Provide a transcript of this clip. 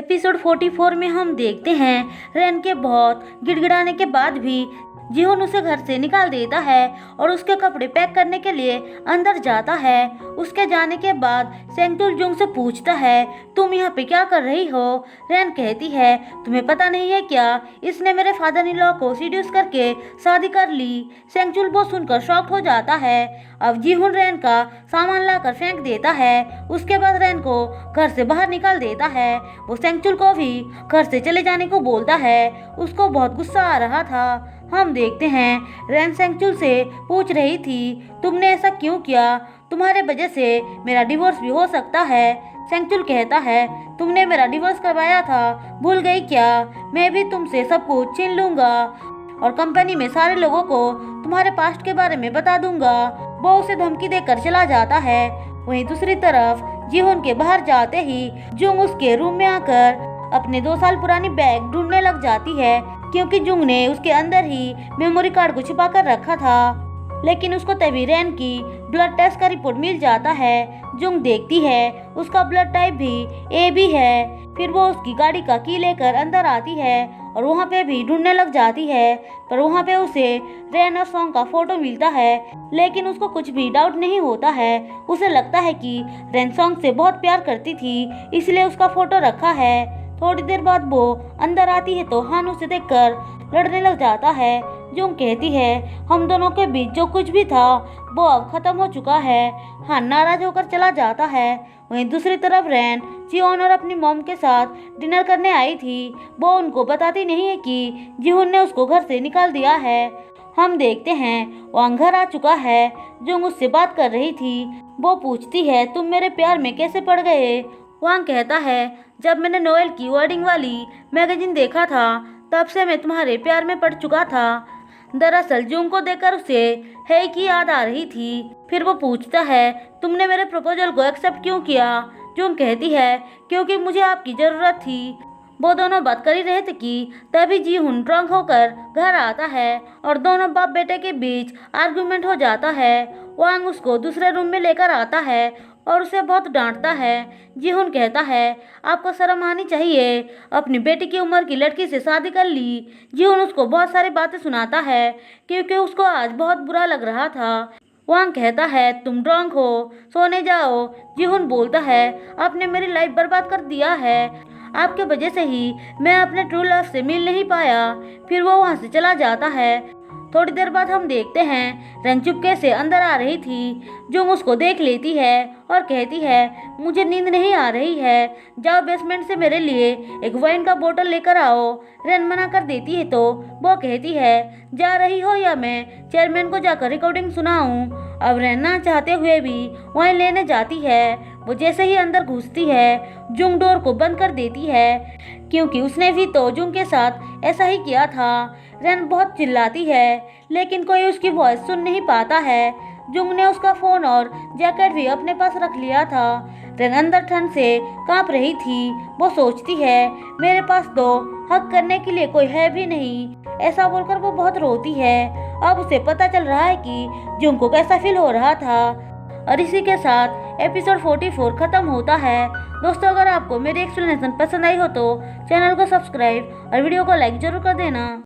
Episode 44 में हम देखते हैं रेन के बहुत गिड़गिड़ाने के बाद भी जीहोन उसे घर से निकाल देता है और उसके कपड़े पैक करने के लिए अंदर जाता है। उसके जाने के बाद सेंगचुल जुंग से पूछता है, तुम यहाँ पे क्या कर रही हो? रेन कहती है, तुम्हें पता नहीं है क्या, इसने मेरे फादर इन लॉ को सीड्यूस करके शादी कर ली। सेंगचुल वो सुनकर शॉक्ड हो जाता है। अब जीहोन रेन का सामान लाकर फेंक देता है। उसके बाद रेन को घर से बाहर निकाल देता है। वो सेंगचुल को भी घर से चले जाने को बोलता है। उसको बहुत गुस्सा आ रहा था। हम देखते हैं रेन सेंगचुल से पूछ रही थी, तुमने ऐसा क्यों किया? तुम्हारे वजह से मेरा डिवोर्स भी हो सकता है। सेंगचुल कहता है, तुमने मेरा डिवोर्स करवाया था, भूल गई क्या? मैं भी तुमसे सब कुछ छीन लूंगा और कंपनी में सारे लोगों को तुम्हारे पास्ट के बारे में बता दूंगा। वो उसे धमकी देकर चला जाता है। वहीं दूसरी तरफ जीहोन के बाहर जाते ही जुंग उसके रूम में आकर अपने 2 साल पुरानी बैग ढूंढने लग जाती है, क्योंकि जुंग ने उसके अंदर ही मेमोरी कार्ड को छिपा कर रखा था। लेकिन उसको तभी रेन की ब्लड टेस्ट का रिपोर्ट मिल जाता है। जुंग देखती है उसका ब्लड टाइप भी AB है। फिर वो उसकी गाड़ी का की लेकर अंदर आती है और वहाँ पे भी ढूंढने लग जाती है, पर वहाँ पे उसे रेन और सॉन्ग का फोटो मिलता है। लेकिन उसको कुछ भी डाउट नहीं होता है। उसे लगता है कि रेन सॉन्ग से बहुत प्यार करती थी, इसलिए उसका फोटो रखा है। थोड़ी देर बाद वो अंदर आती है तो हान उसे देखकर लड़ने लग जाता है। जुंग कहती है, हम दोनों के बीच जो कुछ भी था वो अब खत्म हो चुका है। हान नाराज होकर चला जाता है। वहीं दूसरी तरफ रेन जीहोन और अपनी मॉम के साथ डिनर करने आई थी। वो उनको बताती नहीं है कि जीहोन ने उसको घर से निकाल दिया है। हम देखते हैं वहाँ घर आ चुका है। जुंग उससे बात कर रही थी। वो पूछती है, तुम मेरे प्यार में कैसे पड़ गए? वांग कहता है, जब मैंने नोएल की वर्डिंग वाली मैगजीन देखा था तब से मैं तुम्हारे प्यार में पड़ चुका था। दरअसल जुंग को देखकर उसे हे की याद आ रही थी। फिर वो पूछता है, तुमने मेरे प्रपोजल को एक्सेप्ट क्यों किया? जुंग कहती है, क्योंकि मुझे आपकी ज़रूरत थी। वो दोनों बात कर ही रहे थे कि तभी जीहुन ड्रंक होकर घर आता है और दोनों बाप बेटे के बीच आर्गुमेंट हो जाता है। वांग उसको दूसरे रूम में लेकर आता है और उसे बहुत डांटता है। जीहुन कहता है, आपको शर्म आनी चाहिए, अपनी बेटी की उम्र की लड़की से शादी कर ली। जीहुन उसको बहुत सारी बातें सुनाता है क्योंकि उसको आज बहुत बुरा लग रहा था। वांग कहता है, तुम ड्रंक हो, सोने जाओ। जीहुन बोलता है, आपने मेरी लाइफ बर्बाद कर दिया है, आपके वजह से ही मैं अपने ट्रू लव से मिल नहीं पाया। फिर वो वहाँ से चला जाता है। थोड़ी देर बाद हम देखते हैं रेन चुपके से अंदर आ रही थी। जुंग उसको देख लेती है और कहती है, मुझे नींद नहीं आ रही है, जाओ बेसमेंट से मेरे लिए एक वाइन का बोतल लेकर आओ। रेन मना कर देती है तो वो कहती है, जा रही हो या मैं चेयरमैन को जाकर रिकॉर्डिंग सुनाऊं? अब रेन ना चाहते हुए भी वाइन लेने जाती है। वो जैसे ही अंदर घुसती है जुंग डोर को बंद कर देती है, क्योंकि उसने भी तो जुंग के साथ ऐसा ही किया था। रेन बहुत चिल्लाती है लेकिन कोई उसकी वॉइस सुन नहीं पाता है। जुंग ने उसका फ़ोन और जैकेट भी अपने पास रख लिया था। रेन अंदर ठंड से कांप रही थी। वो सोचती है, मेरे पास तो हक करने के लिए कोई है भी नहीं। ऐसा बोलकर वो बहुत रोती है। अब उसे पता चल रहा है कि जुंग को कैसा फील हो रहा था। और इसी के साथ एपिसोड 44 खत्म होता है। दोस्तों, अगर आपको मेरी एक्सप्लेनेशन पसंद आई हो तो चैनल को सब्सक्राइब और वीडियो को लाइक जरूर कर देना।